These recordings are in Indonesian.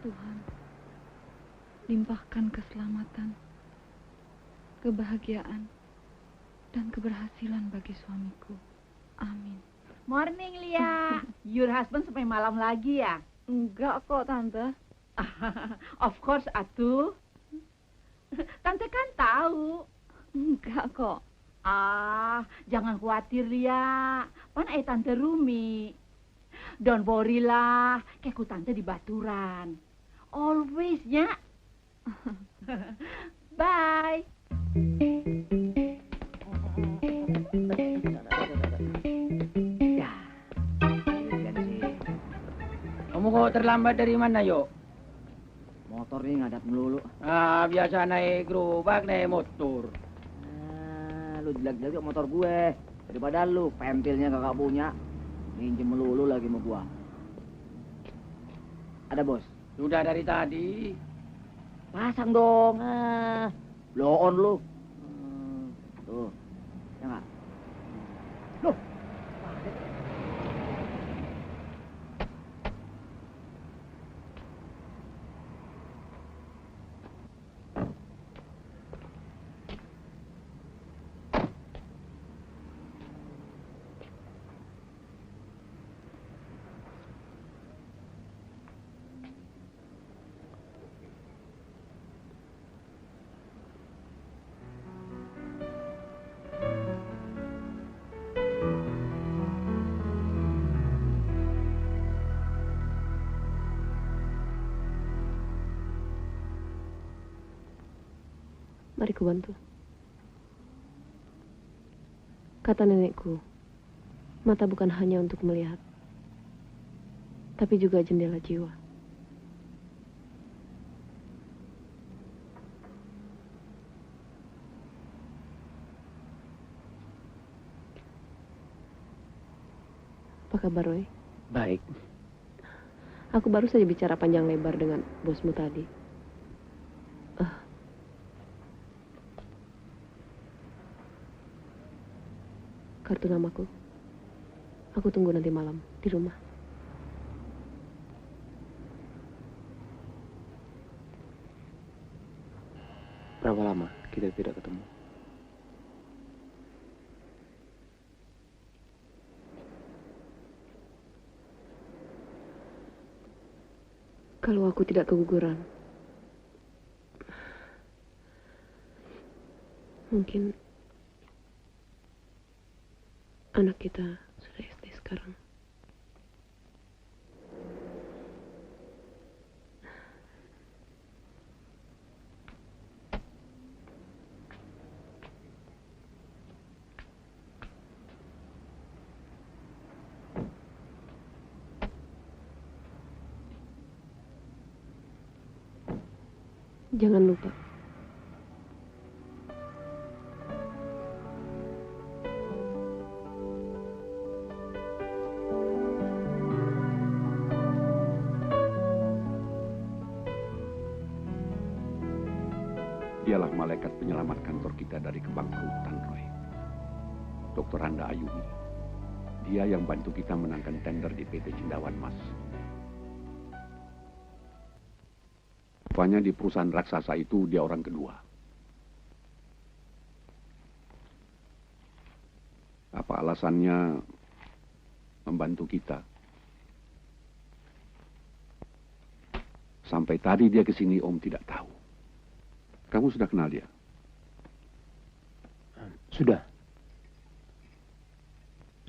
Tuhan, limpahkan keselamatan, kebahagiaan, dan keberhasilan bagi suamiku. Amin. Morning, Lia. Your husband sampai malam lagi ya? Enggak kok, Tante. Of course, atuh. Tante kan tahu. Enggak kok. Jangan khawatir, Lia. Pan Tante Rumi. Don't worry lah, kayak ku tante di Baturan. Always, nya. Bye. Ya. Kamu kok terlambat dari mana, Yo? Motor nih ngadat melulu. Biasa naik gerobak, naik motor. Lu jelek-jelek motor gue. Daripada lu, pentilnya kakak punya. Minjem melulu lagi sama gua. Ada, Bos? Sudah dari tadi. Pasang dong. Blow on lu. Tuh. Ya nggak? Loh. Mari ku bantu. Kata nenekku, mata bukan hanya untuk melihat, tapi juga jendela jiwa. Apa kabar, Roy? Baik. Aku baru saja bicara panjang lebar dengan bosmu tadi. Kartu namaku. Aku tunggu nanti malam di rumah. Berapa lama kita tidak ketemu? Kalau aku tidak keguguran, mungkin anak kita sudah SD sekarang. Jangan lupa. Dialah malaikat penyelamat kantor kita dari kebangkrutan, Roy. Dr. Randa Ayumi. Dia yang bantu kita menangkan tender di PT Cendawan Mas. Rupanya di perusahaan raksasa itu dia orang kedua. Apa alasannya membantu kita? Sampai tadi dia kesini, Om tidak tahu. Kamu sudah kenal dia? Sudah.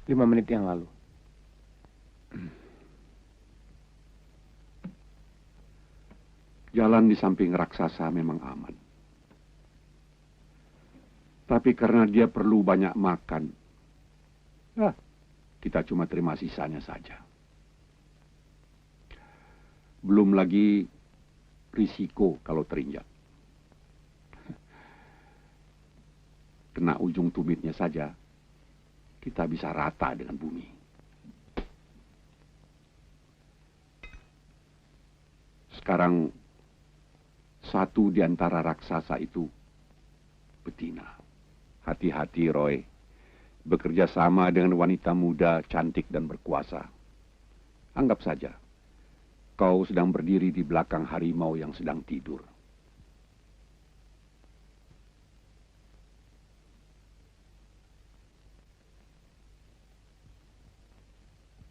5 menit yang lalu. Jalan di samping raksasa memang aman. Tapi karena dia perlu banyak makan, kita cuma terima sisanya saja. Belum lagi risiko kalau terinjak. Kena ujung tumitnya saja, kita bisa rata dengan bumi. Sekarang, satu di antara raksasa itu betina. Hati-hati, Roy. Bekerja sama dengan wanita muda, cantik dan berkuasa. Anggap saja, Kau sedang berdiri di belakang harimau yang sedang tidur.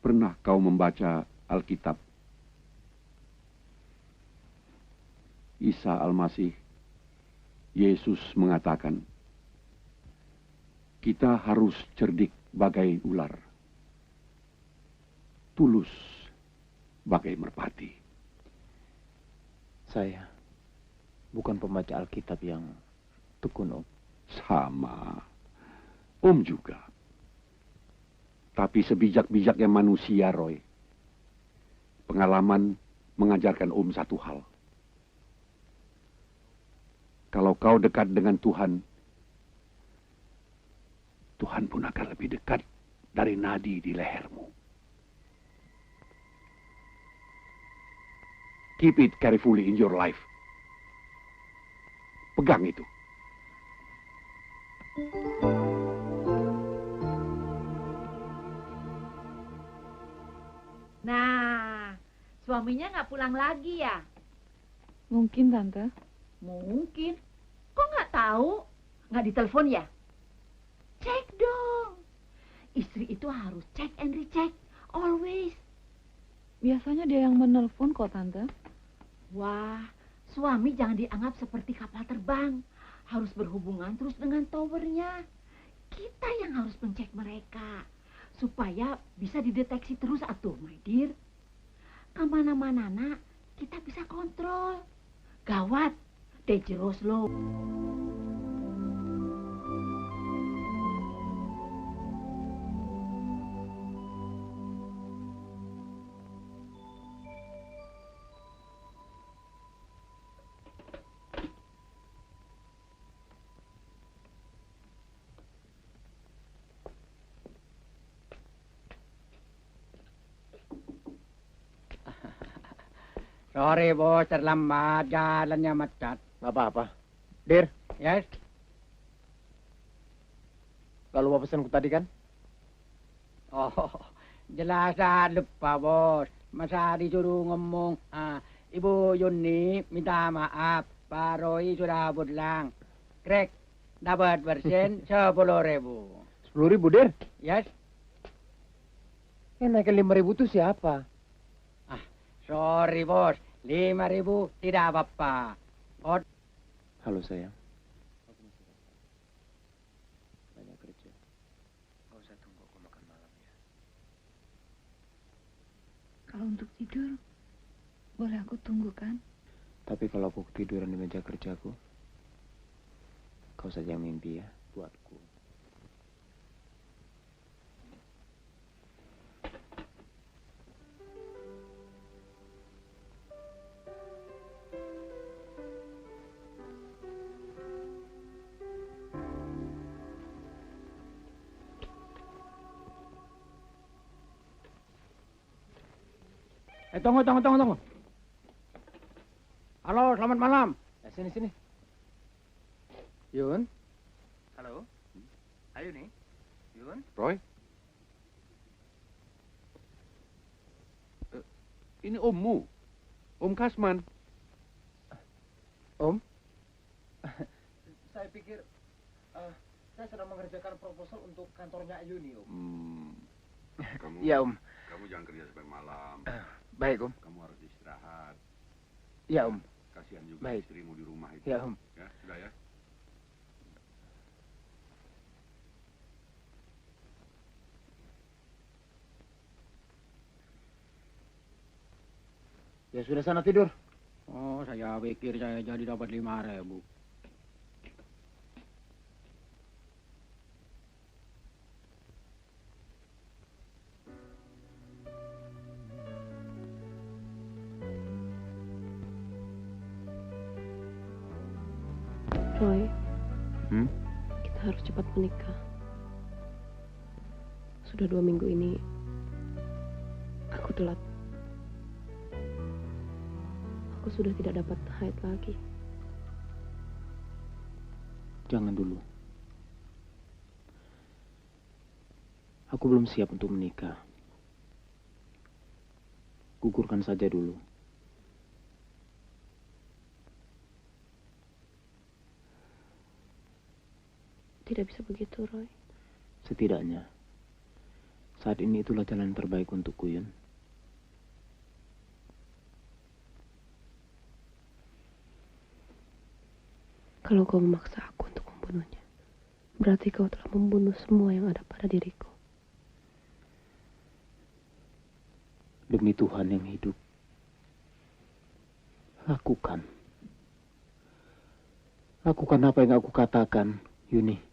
Pernah kau membaca Alkitab? Isa Al-Masih, Yesus mengatakan, kita harus cerdik bagai ular, tulus bagai merpati. Saya bukan pembaca Alkitab yang tekun, Om. Sama. Om juga. Tapi sebijak-bijaknya manusia, Roy. Pengalaman mengajarkan Om satu hal. Kalau kau dekat dengan Tuhan, Tuhan pun akan lebih dekat dari nadi di lehermu. Keep it carefully in your life. Pegang itu. Nah, suaminya nggak pulang lagi ya? Mungkin, Tante. Mungkin. Kok nggak tahu? Nggak ditelepon ya? Cek dong. Istri itu harus cek and recheck. Always. Biasanya dia yang menelpon kok, Tante. Wah, suami jangan dianggap seperti kapal terbang. Harus berhubungan terus dengan towernya. Kita yang harus mencek mereka. Supaya bisa dideteksi terus atuh, my dear. Kemana-mana, nak, kita bisa kontrol. Gawat, dangerous loh. Sorry bos, terlambat, jalannya macet. Nggak apa-apa. Dir, Yes? nggak lupa pesanku tadi kan? Oh, jelasan lupa bos. Masa disuruh ngomong, Ibu Yuni minta maaf, Pak Roy sudah pulang. Krek, dapat bersen 10.000. 10.000, Dir. Yes? Yang naikin 5.000 itu siapa? Sorry bos, 5.000 tidak apa-apa. Halo sayang. Banyak kerja. Nggak usah tunggu aku makan malam ya. Kalau untuk tidur, boleh aku tunggu kan? Tapi kalau aku ketiduran di meja kerjaku, kau saja yang mimpi ya buatku. Tunggu. Halo, selamat malam. Sini. Yun? Halo? Ayo nih. Yun? Roy? Ini ommu. Om Kasman. Om? Saya pikir saya sedang mengerjakan proposal untuk kantornya Ayuni, Om. Kamu, Iya, Om. Kamu jangan kerja sampai malam. Baik, Om. Kamu harus istirahat. Iya, Om. Kasihan juga Baik. istrimu di rumah itu. Iya, Om. Ya, sudah ya. Ya sudah sana tidur. Oh, saya pikir saya jadi dapat 5.000. Roy, kita harus cepat menikah. Sudah 2 minggu ini, aku telat. Aku sudah tidak dapat haid lagi. Jangan dulu. Aku belum siap untuk menikah. Gugurkan saja dulu. tidak bisa begitu, Roy. Setidaknya, saat ini itulah jalan terbaik untukku, Yun. Kalau kau memaksa aku untuk membunuhnya, berarti kau telah membunuh semua yang ada pada diriku. Demi Tuhan yang hidup, lakukan. Lakukan apa yang aku katakan, Yuni.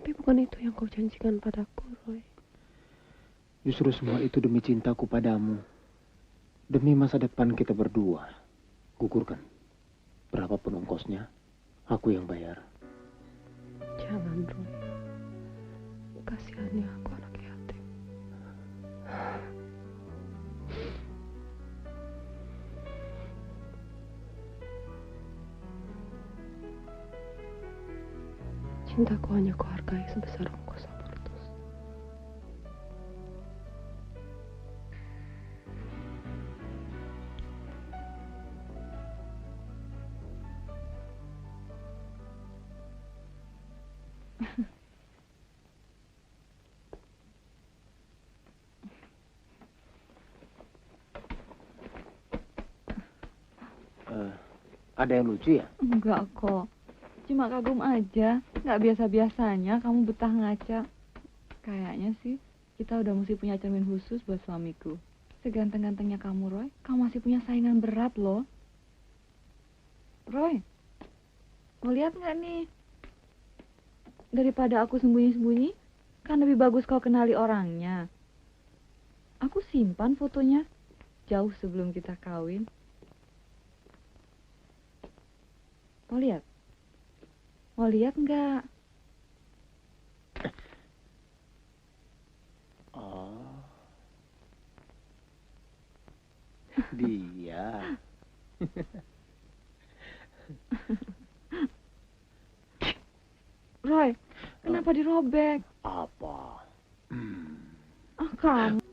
Tapi bukan itu yang kau janjikan padaku, Roy. Justru semua itu demi cintaku padamu. Demi masa depan kita berdua. Gugurkan. Berapapun ongkosnya, aku yang bayar. Jangan, Roy. Kasihani aku, anak yatim. Cintaku hanya kuhargai sebesar ongkos abortus. Ada yang lucu ya? Enggak kok. Cuma kagum aja. Nggak biasa-biasanya kamu betah ngaca. Kayaknya sih kita udah mesti punya cermin khusus buat suamiku. Seganteng-gantengnya kamu, Roy, kamu masih punya saingan berat loh. Roy, mau lihat nggak nih? Daripada aku sembunyi-sembunyi, kan lebih bagus kau kenali orangnya. Aku simpan fotonya jauh sebelum kita kawin. Mau lihat? Mau lihat nggak? Oh. Dia. Roy, kenapa dirobek? Apa? Ah, kamu.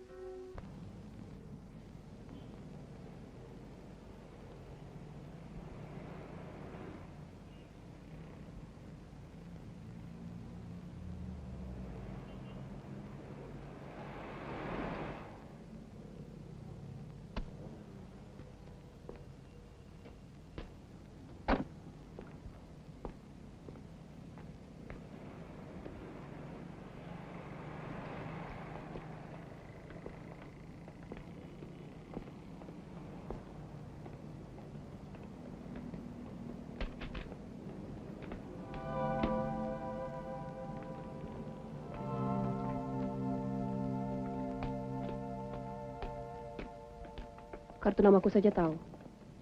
Kartu namaku saja tahu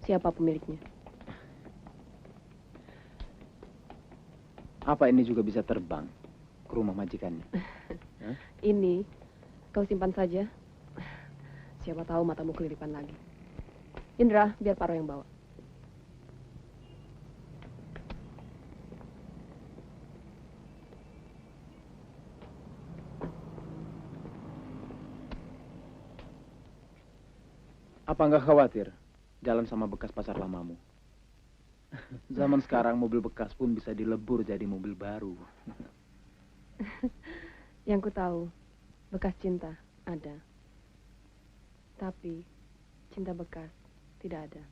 siapa pemiliknya. Apa ini juga bisa terbang ke rumah majikannya? Ini kau simpan saja. Siapa tahu matamu kelilipan lagi. Indra, biar Paro yang bawa. Apa nggak khawatir jalan sama bekas pasar lamamu? Zaman sekarang mobil bekas pun bisa dilebur jadi mobil baru. Yang ku tahu, bekas cinta ada. Tapi cinta bekas tidak ada.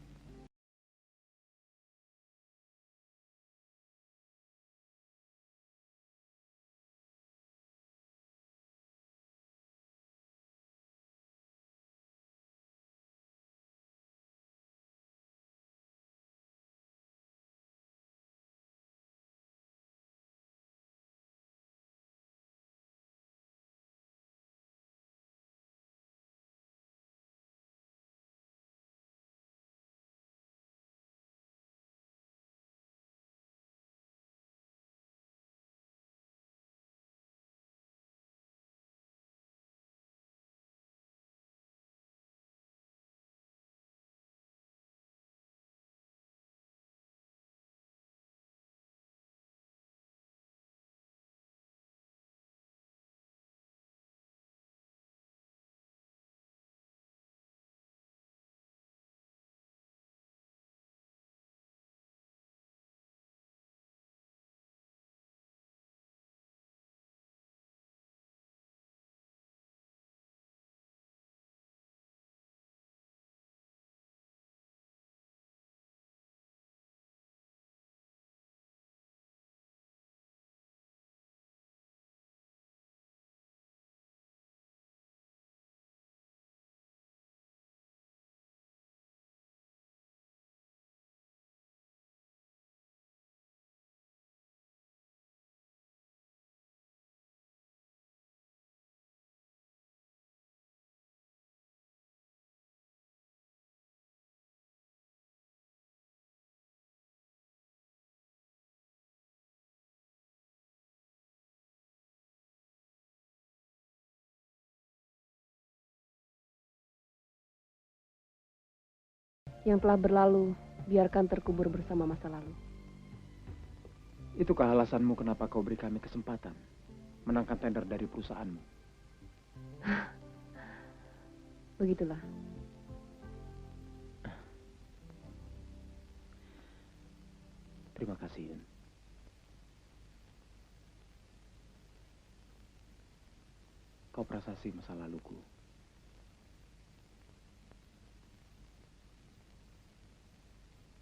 Yang telah berlalu, biarkan terkubur bersama masa lalu. Itukah alasanmu kenapa kau beri kami kesempatan menangkan tender dari perusahaanmu? Begitulah. Terima kasih, Yun. Kau prasasti masa laluku.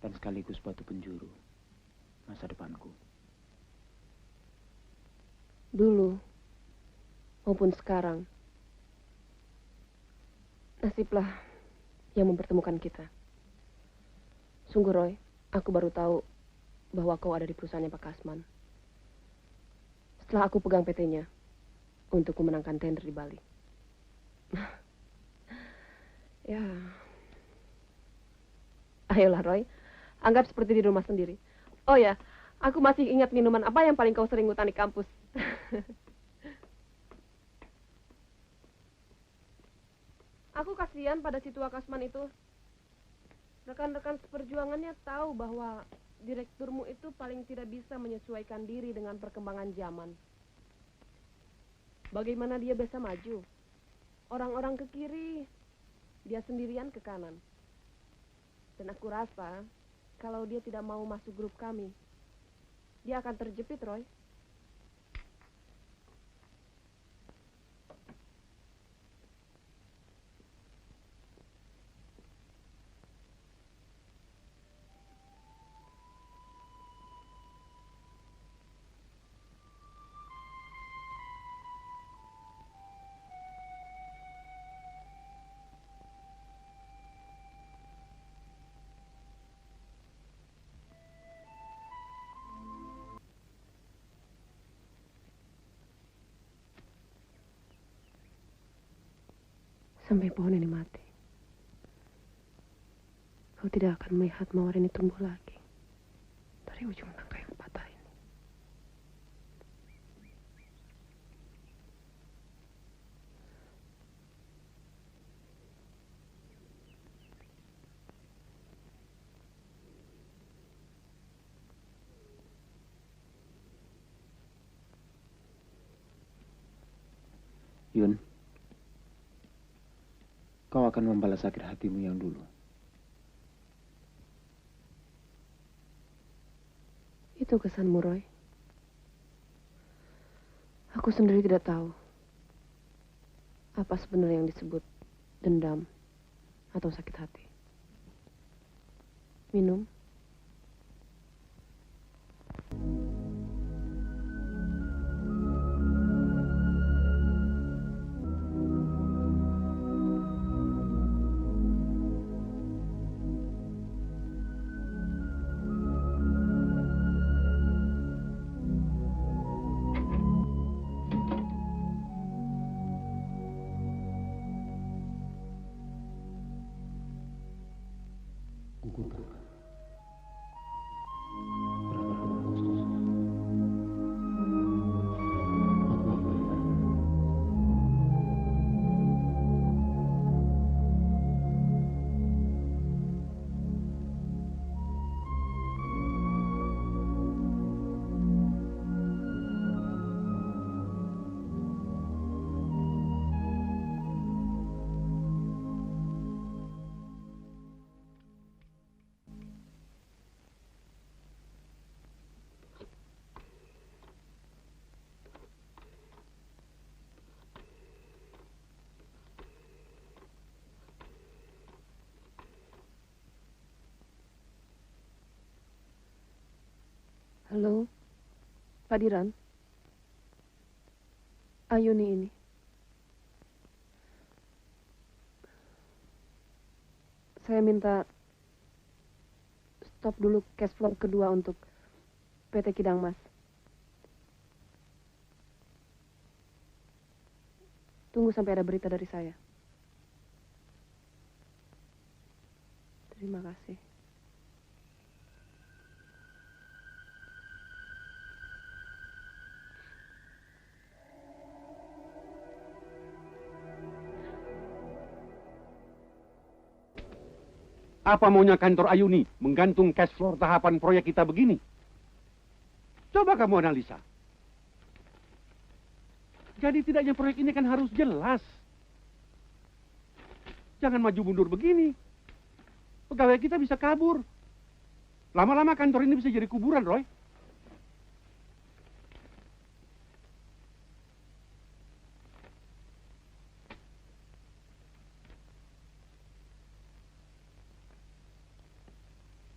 Dan sekaligus batu penjuru masa depanku. Dulu maupun sekarang, nasiblah yang mempertemukan kita. Sungguh Roy, aku baru tahu bahwa kau ada di perusahaannya Pak Kasman. Setelah aku pegang PT-nya untuk memenangkan tender di Bali. Ya, ayolah Roy, anggap seperti di rumah sendiri. Oh ya, aku masih ingat minuman apa yang paling kau sering ngutang di kampus. Aku kasihan pada si tua Kasman itu. Rekan-rekan seperjuangannya tahu bahwa direkturmu itu paling tidak bisa menyesuaikan diri dengan perkembangan zaman. Bagaimana dia bisa maju? Orang-orang ke kiri, dia sendirian ke kanan. Dan aku rasa kalau dia tidak mau masuk grup kami, dia akan terjepit, Roy. Sampai pohon ini mati, kau tidak akan melihat mawar ini tumbuh lagi dari ujung tangkai yang patah ini. Yun, kau akan membalas sakit hatimu yang dulu. Itu kesanmu, Roy. Aku sendiri tidak tahu apa sebenarnya yang disebut dendam atau sakit hati. Minum. Gugurkan. Berapa ongkos kosnya? Aku yang bayar. Halo, Pak Diran. Ayuni ini. Saya minta stop dulu cash flow kedua untuk PT Kidang Mas. Tunggu sampai ada berita dari saya. Terima kasih. Apa maunya kantor Ayuni menggantung cash flow tahapan proyek kita begini? Coba kamu analisa. Jadi tidaknya proyek ini kan harus jelas. Jangan maju mundur begini. Pegawai kita bisa kabur. Lama-lama kantor ini bisa jadi kuburan, Roy.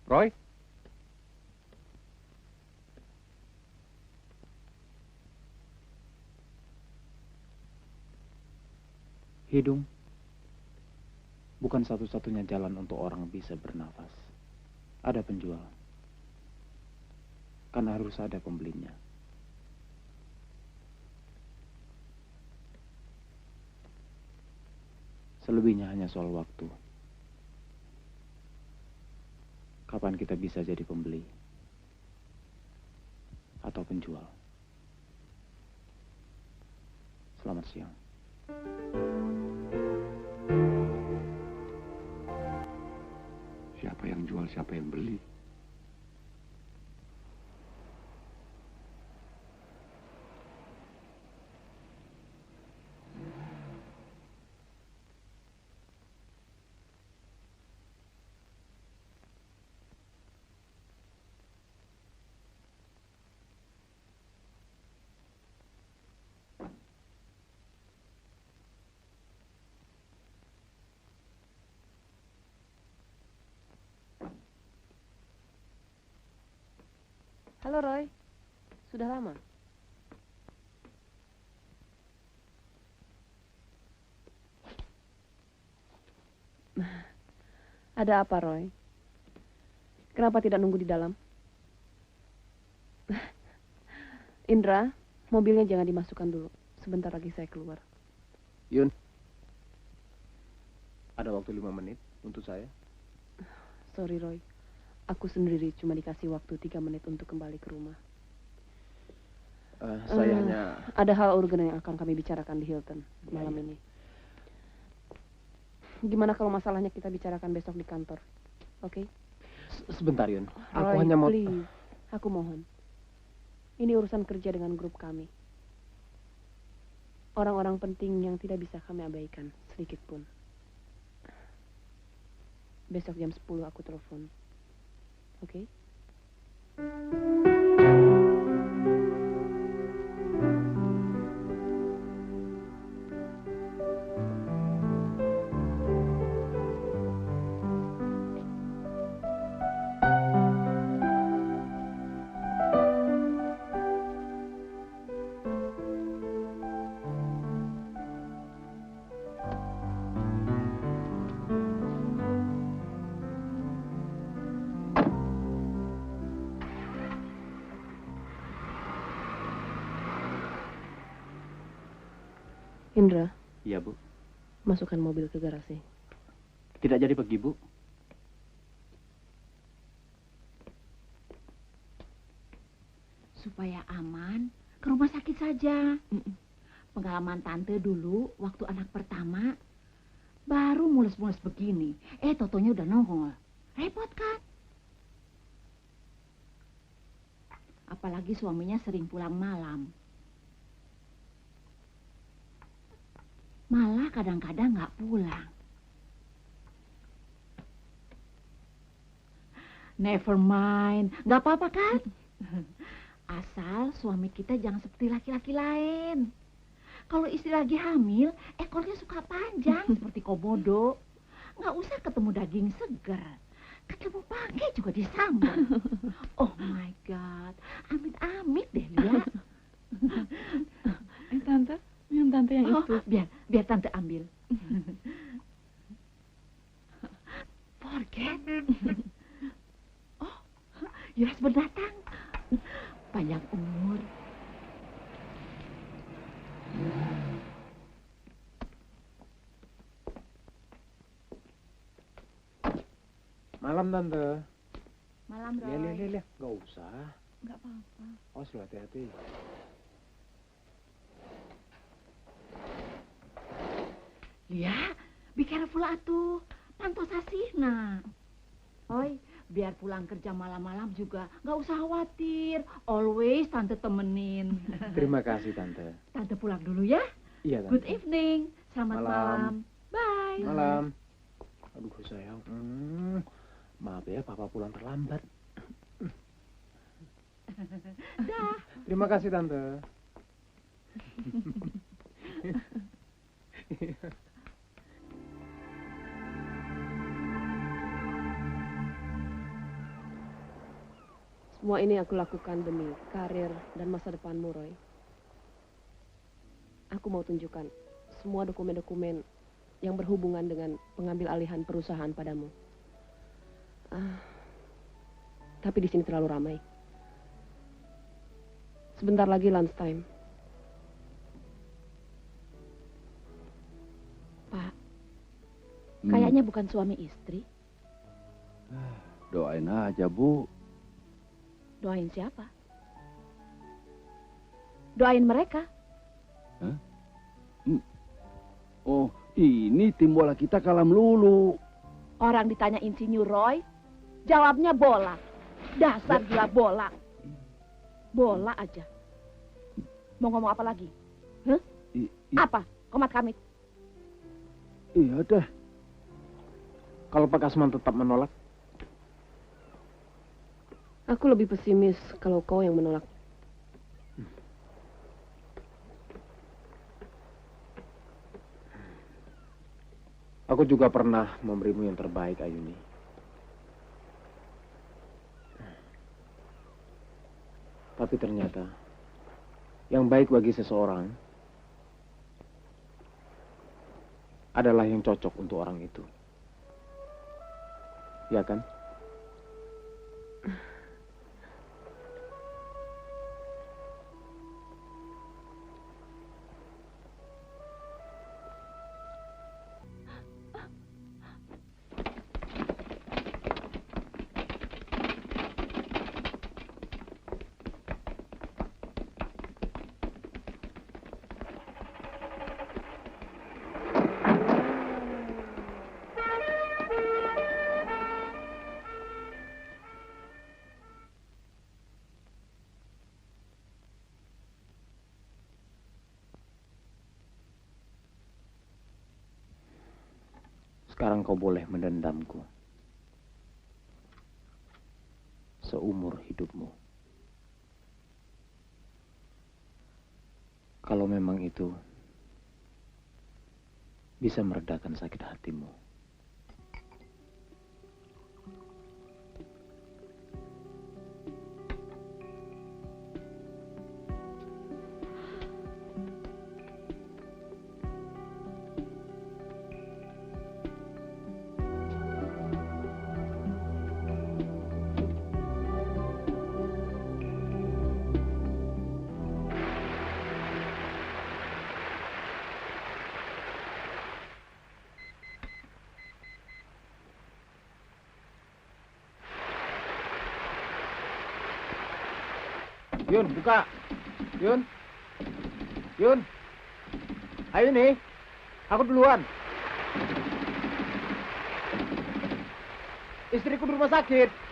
Roy? Hidung bukan satu-satunya jalan untuk orang bisa bernafas. Ada penjual. Kan harus ada pembelinya. Selebihnya hanya soal waktu. Kapan kita bisa jadi pembeli atau penjual? Selamat siang. Siapa yang jual, siapa yang beli? Halo Roy, sudah lama? Ada apa Roy? Kenapa tidak nunggu di dalam? Indra, mobilnya jangan dimasukkan dulu. Sebentar lagi saya keluar. Yun, ada waktu 5 menit untuk saya. Sorry Roy, aku sendiri cuma dikasih waktu 3 menit untuk kembali ke rumah. Saya hanya... Ada hal urgen yang akan kami bicarakan di Hilton malam ini. Gimana kalau masalahnya kita bicarakan besok di kantor? Oke? Sebentar Yun, aku Roy, hanya mau... please, aku mohon. Ini urusan kerja dengan grup kami. Orang-orang penting yang tidak bisa kami abaikan sedikit pun. Besok jam 10 aku telepon. Oke? Indra, Iya Bu, masukkan mobil ke garasi. tidak jadi pergi Bu. Supaya aman, ke rumah sakit saja. Pengalaman tante dulu, waktu anak pertama, baru mulus-mulus begini. Totonya udah nongol. Repot kan? Apalagi suaminya sering pulang malam. Malah kadang-kadang nggak pulang. Never mind, nggak apa-apa kan? Asal suami kita jangan seperti laki-laki lain. Kalau istri lagi hamil, ekornya suka panjang seperti komodo. Nggak usah ketemu daging segar. Ketemu pakai juga disambut. Oh my God, amit-amit deh Lia. Tante, minum tante yang itu. Biar tante ambil. Forget. Oh, Yuras berdatang. Panjang umur. Malam Tante. Malam Roy. Lihat. Gak usah. Nggak apa-apa. Oh, sudah hati-hati. Lia, be careful atuh. Pantos asihna. Oi, biar pulang kerja malam-malam juga nggak usah khawatir. Always tante temenin. Terima kasih, Tante. Tante pulang dulu ya. Iya, Tante. Good evening. Selamat Malam. malam. Bye. Malam. Aduh, sayang. Maaf ya, Papa pulang terlambat. Dah. Terima kasih, Tante. Semua ini aku lakukan demi karir dan masa depanmu, Roy. Aku mau tunjukkan semua dokumen-dokumen yang berhubungan dengan pengambil alihan perusahaan padamu. Tapi di sini terlalu ramai. Sebentar lagi lunchtime. Pak, kayaknya bukan suami istri. Doain aja, Bu. Doain siapa? Doain mereka. Oh, ini tim bola kita kalah melulu. Orang ditanya insinyur Roy, jawabnya bola. Dasar gila bola. Bola aja. Mau ngomong apa lagi? Hah? Apa? Komat kamit. Iya deh. Kalau Pak Kasman tetap menolak, Aku lebih pesimis kalau kau yang menolak. aku juga pernah memberimu yang terbaik, Ayuni. Tapi ternyata, yang baik bagi seseorang adalah yang cocok untuk orang itu. Ya kan? Sekarang kau boleh mendendamku seumur hidupmu. Kalau memang itu bisa meredakan sakit hatimu. Yun, buka. Yun. Yun. Ayo nih. Aku duluan. Istriku di rumah sakit.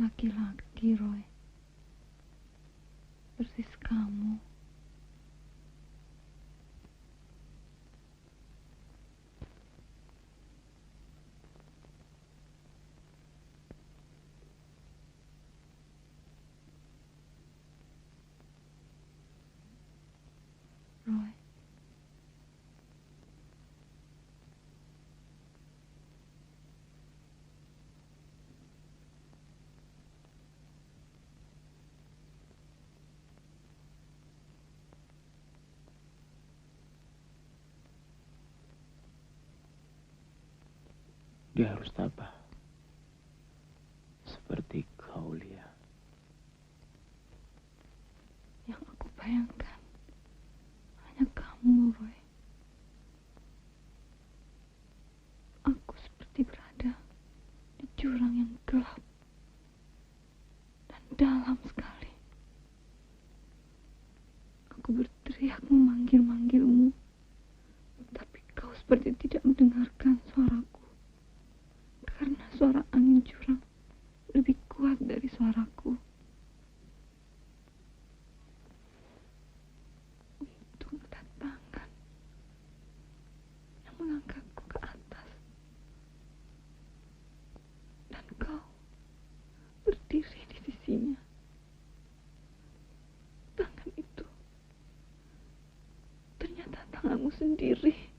laki-laki, Roy. Persis kamu. Roy. Dia harus tabah. Seperti kau, Lia. Yang aku bayangkan hanya kamu, Roy. Aku seperti berada di jurang yang gelap dan dalam sekali. Aku berteriak memanggil-manggilmu, tapi kau seperti tidak mendengarkan suaraku. Karena suara angin jurang lebih kuat dari suaraku. Untung ada tangan yang mengangkatku ke atas. Dan kau berdiri di sisinya. Tangan itu ternyata tanganmu sendiri.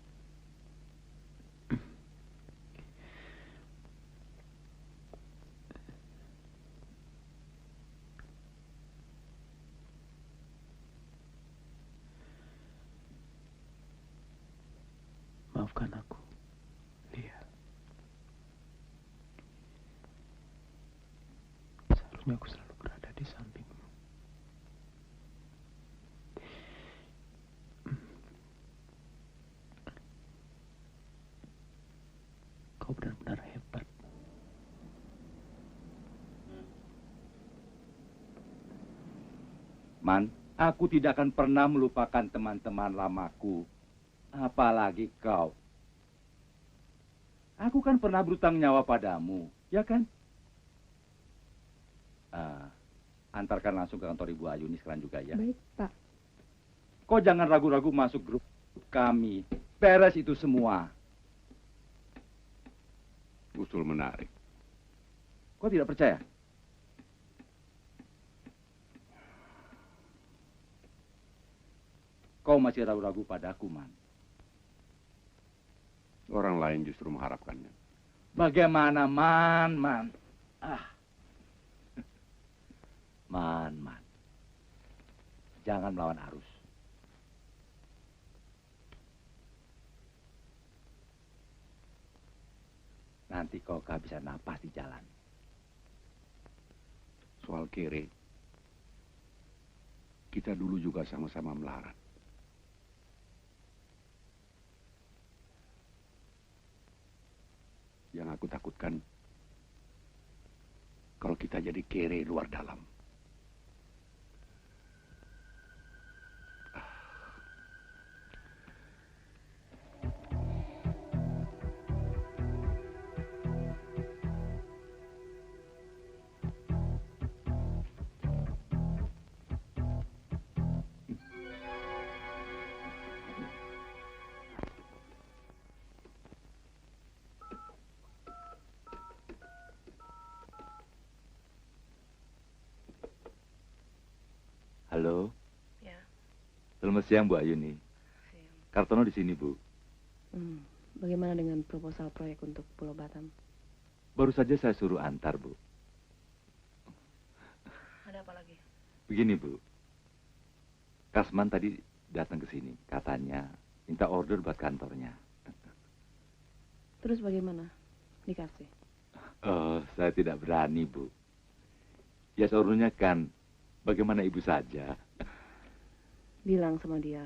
Maafkan aku, Lia. Seharusnya aku selalu berada di sampingmu. Kau benar-benar hebat. Man, aku tidak akan pernah melupakan teman-teman lamaku. Apalagi kau. Aku kan pernah berutang nyawa padamu, ya kan? Antarkan langsung ke kantor Ibu Ayuni sekarang juga ya. Baik, Pak. Kau jangan ragu-ragu masuk grup kami. Beres itu semua. Usul menarik. Kau tidak percaya? Kau masih ragu-ragu padaku, Man. Orang lain justru mengharapkannya. Bagaimana, Man? Man. Jangan melawan arus. Nanti kau kehabisan napas di jalan. Soal kere, kita dulu juga sama-sama melarat. Yang aku takutkan, kalau kita jadi kere luar dalam. Halo. Ya. Selamat siang, Bu Ayuni. Siang. Kartono di sini, Bu. Bagaimana dengan proposal proyek untuk Pulau Batam? Baru saja saya suruh antar, Bu. Ada apa lagi? Begini, Bu. Kasman tadi datang ke sini. Katanya minta order buat kantornya. Terus bagaimana? Dikasih? Oh, saya tidak berani, Bu. Ya, seorangnya kan bagaimana ibu saja. Bilang sama dia.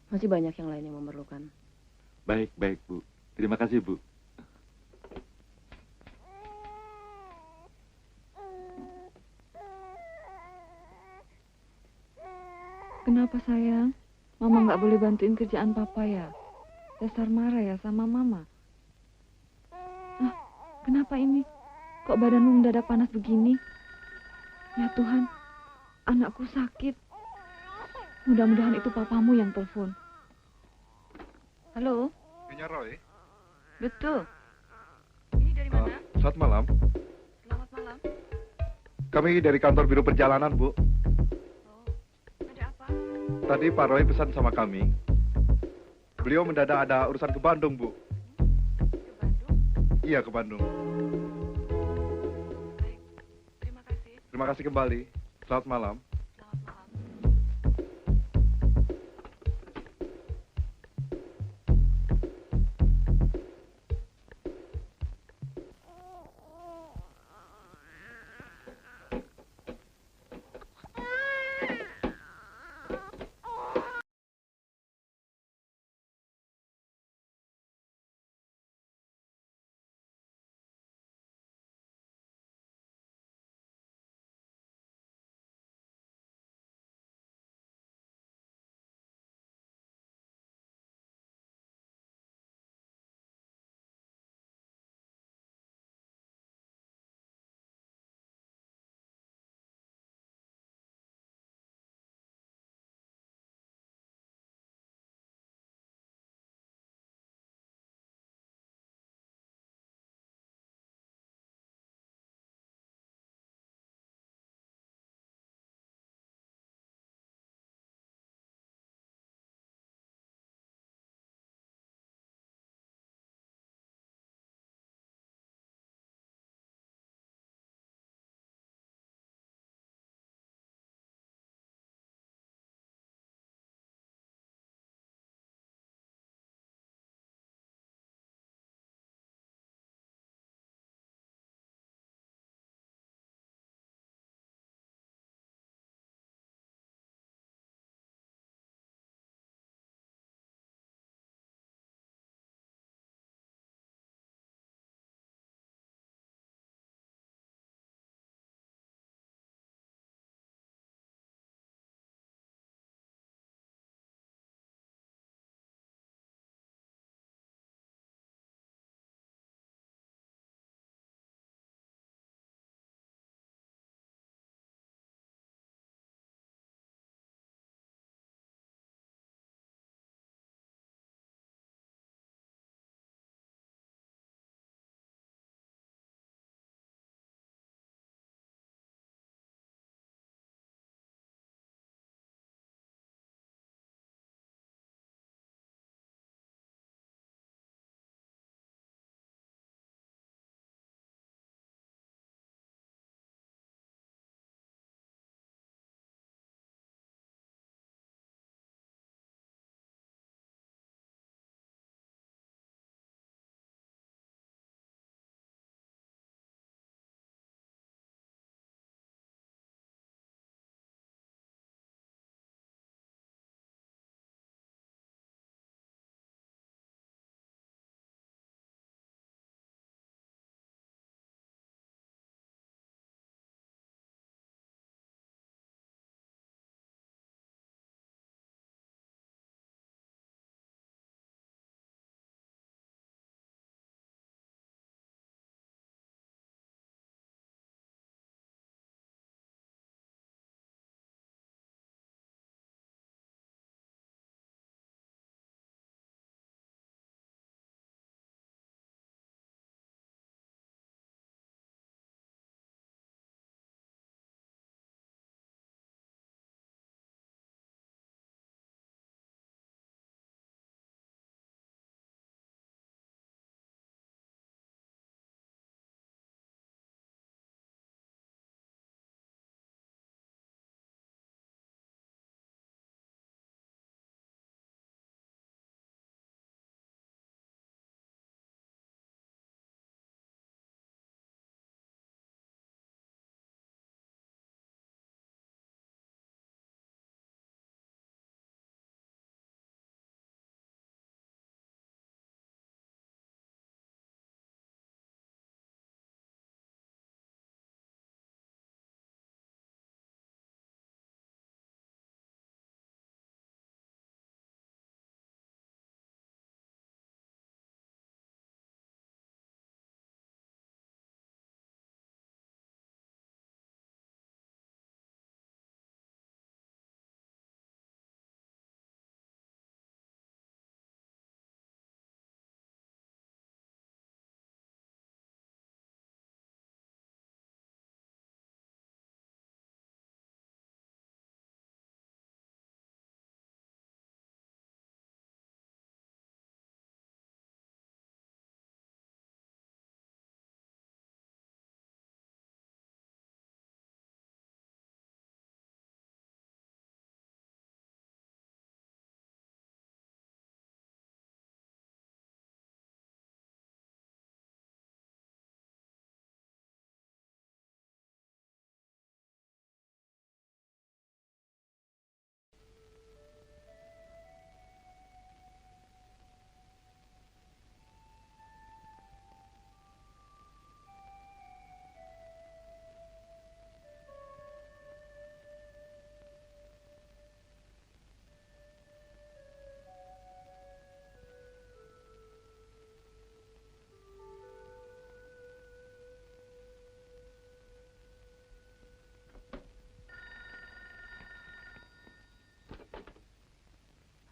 Masih banyak yang lain yang memerlukan. Baik, Bu. Terima kasih, Bu. Kenapa sayang? Mama nggak boleh bantuin kerjaan papa ya? Dasar marah ya sama mama. Kenapa ini? Kok badanmu mendadak panas begini? Ya Tuhan, anakku sakit. Mudah-mudahan itu papamu yang telepon. Halo? Inya Roy? Betul. Ini dari mana? Selamat malam. Selamat malam. Kami dari kantor Biro Perjalanan, Bu. Ada apa? Tadi Pak Roy pesan sama kami. Beliau mendadak ada urusan ke Bandung, Bu. Ke Bandung? Iya, ke Bandung. Baik. Terima kasih. Terima kasih kembali. Selamat malam.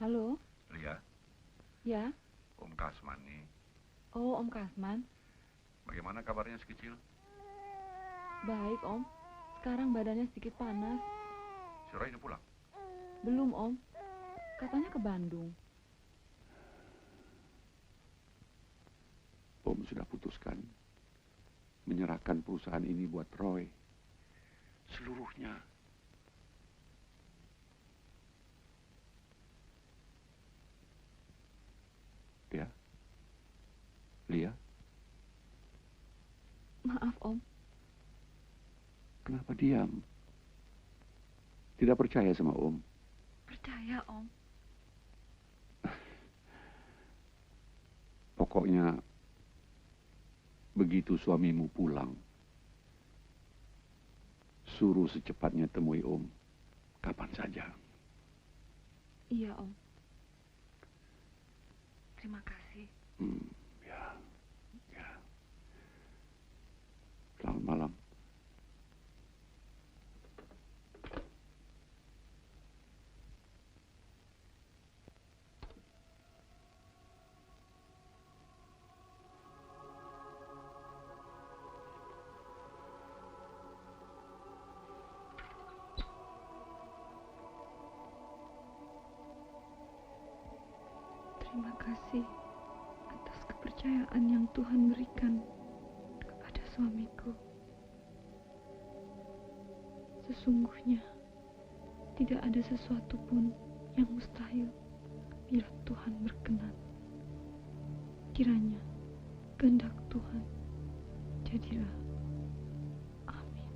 Halo? Lia, Ya? Om Kasman nih. Oh, Om Kasman. Bagaimana kabarnya si kecil? Baik, Om. Sekarang badannya sedikit panas. Si Roy udah pulang? Belum, Om. Katanya ke Bandung. Om sudah putuskan menyerahkan perusahaan ini buat Roy. Seluruhnya. Ya. Lia, Maaf, Om. kenapa diam? Tidak percaya sama Om? Percaya, Om. Pokoknya begitu suamimu pulang, suruh secepatnya temui Om. Kapan saja. Iya, Om. Terima kasih. Ya. Ya. Selamat malam. Terima kasih atas kepercayaan yang Tuhan berikan kepada suamiku. Sesungguhnya tidak ada sesuatu pun yang mustahil bila Tuhan berkenan. Kiranya kehendak Tuhan jadilah. Amin.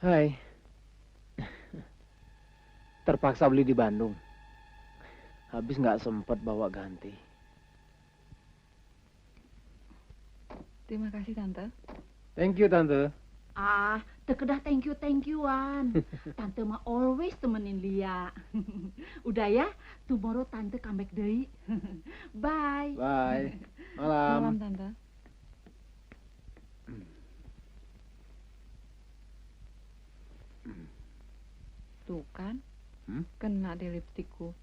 Hai. Terpaksa beli di Bandung. Habis nggak sempet bawa ganti. Terima kasih, Tante. Thank you, Tante. Ah, tekedah thank you-an. Tante mah always temenin Lia. Udah ya, tomorrow Tante comeback deui. Bye. Bye. Malam, Malam. Tante. Tuh kan, kena di lipstikku.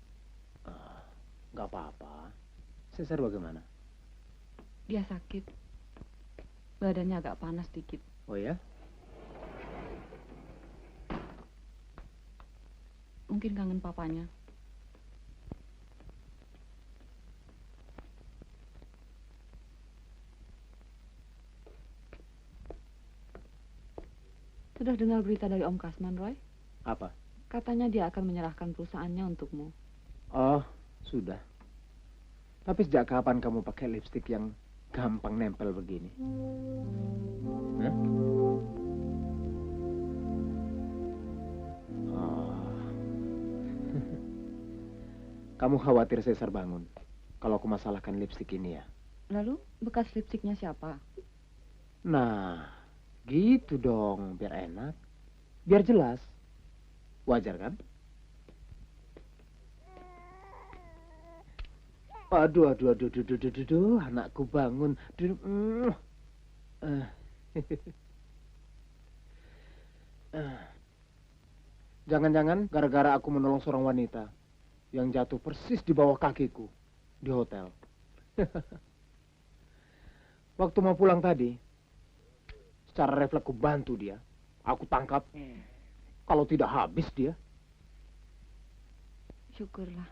Nggak apa-apa. Sesar bagaimana? Dia sakit. Badannya agak panas dikit. Oh ya? Mungkin kangen papanya. Sudah dengar berita dari Om Kasman, Roy? Apa? Katanya dia akan menyerahkan perusahaannya untukmu. Oh, sudah. Tapi sejak kapan kamu pakai lipstik yang gampang nempel begini? Hah? Oh. Kamu khawatir Cesar bangun kalau aku masalahkan lipstik ini ya? Lalu, bekas lipstiknya siapa? Nah, gitu dong, biar enak. Biar jelas. Wajar kan? Aduh, anakku bangun. Jangan-jangan gara-gara aku menolong seorang wanita yang jatuh persis di bawah kakiku di hotel. Waktu mau pulang tadi, secara refleks ku bantu dia. Aku tangkap, Kalau tidak habis dia. Syukurlah.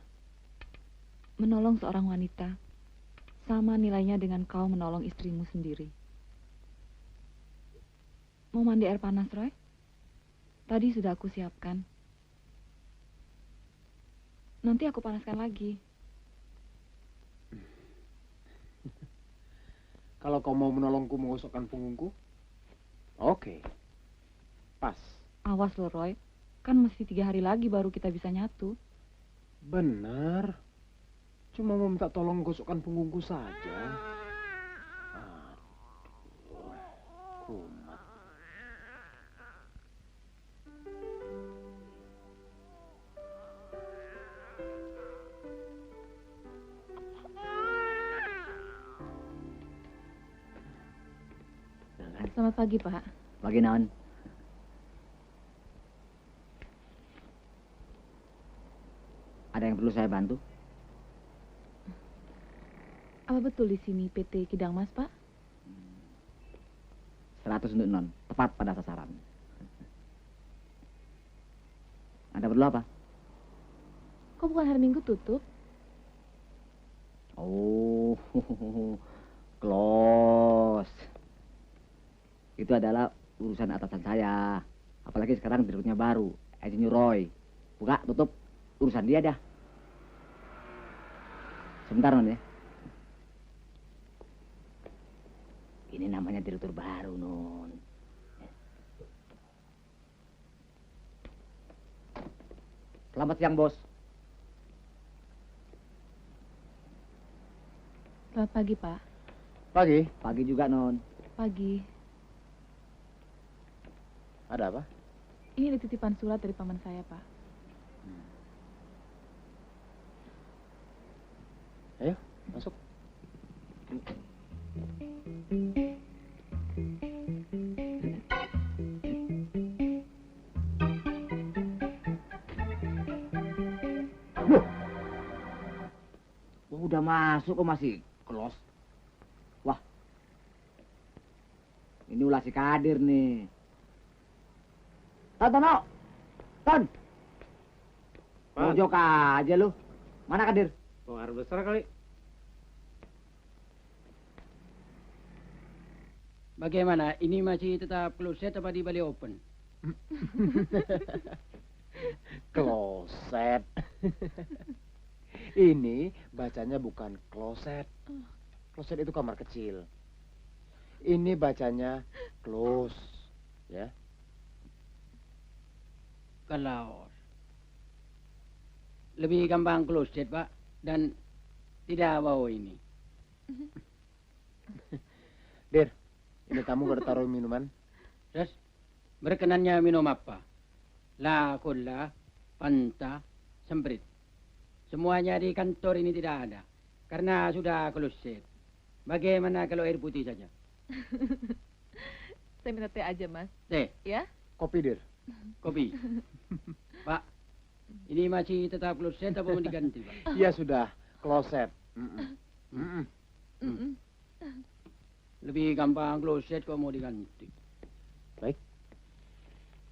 Menolong seorang wanita sama nilainya dengan kau menolong istrimu sendiri. Mau mandi air panas, Roy? Tadi sudah aku siapkan. Nanti aku panaskan lagi. Kalau kau mau menolongku menggosokkan punggungku, oke. Pas. Awas loh, Roy. Kan mesti 3 hari lagi baru kita bisa nyatu. Benar. Cuma mau minta tolong gosokkan punggungku saja. Kumat. Selamat pagi, Pak. Pagi, Non. Ada yang perlu saya bantu? Apa betul di sini PT Kidang Mas, Pak? 100 untuk Non. Tepat pada sasaran. Anda perlu apa? Kok bukan hari Minggu tutup? Oh, close. Itu adalah urusan atasan saya. Apalagi sekarang direkturnya baru, Insinyur Roy. Buka, tutup. Urusan dia dah. Sebentar, Non ya. Ini namanya direktur baru, Non. Selamat siang, Bos. Selamat pagi, Pak. Pagi. Pagi juga, Non. Pagi. Ada apa? Ini ada titipan surat dari paman saya, Pak. Ayo, masuk. Loh. Udah masuk kok masih close. Wah. Ini ulah si Kadir nih. Tono. Ton. Pojok aja lu. Mana Kadir? Pengaruh besar kali. Bagaimana? Ini masih tetap closet apa di Bali Open? Kloset. Ini bacanya bukan kloset. Kloset itu kamar kecil. Ini bacanya close, ya. Kalau lebih gampang closet, Pak, dan tidak bau ini. Dir, ini kamu baru taruh minuman. Terus berkenannya minum apa? La cola, Fanta, Semprit. Semuanya di kantor ini tidak ada. Karena sudah closet. Bagaimana kalau air putih saja? Saya minta teh aja, Mas. Teh? Ya? Kopi, Dir. Kopi. Pak, ini masih tetap closet atau mau diganti, Pak? Iya sudah, kloset. Lebih gampang closet kok mau diganti. Baik.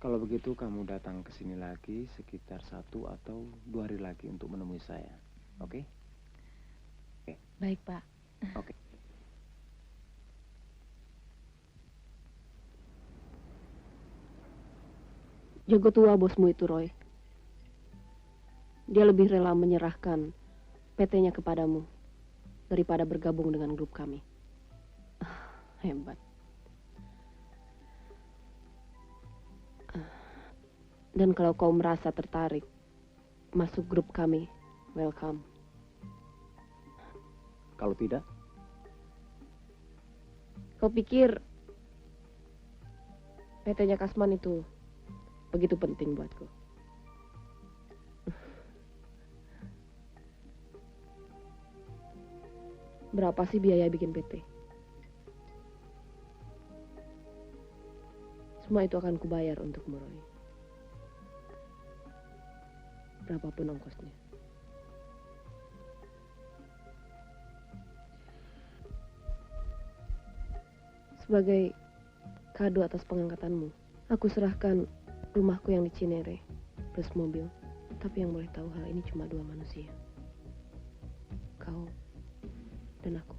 Kalau begitu kamu datang ke sini lagi sekitar 1 atau 2 hari lagi untuk menemui saya. Oke? Oke. Baik, Pak. Oke. Jago tua bosmu itu, Roy. Dia lebih rela menyerahkan PT-nya kepadamu daripada bergabung dengan grup kami. Hebat. Dan kalau kau merasa tertarik masuk grup kami, welcome. Kalau tidak? Kau pikir PT-nya Kasman itu begitu penting buatku? Berapa sih biaya bikin PT? Semua itu akan kubayar untukmu, Roy. Berapapun ongkosnya. Sebagai kado atas pengangkatanmu, aku serahkan Rumahku yang di Cinere, plus mobil. Tapi yang boleh tahu hal ini cuma dua manusia. Kau dan aku.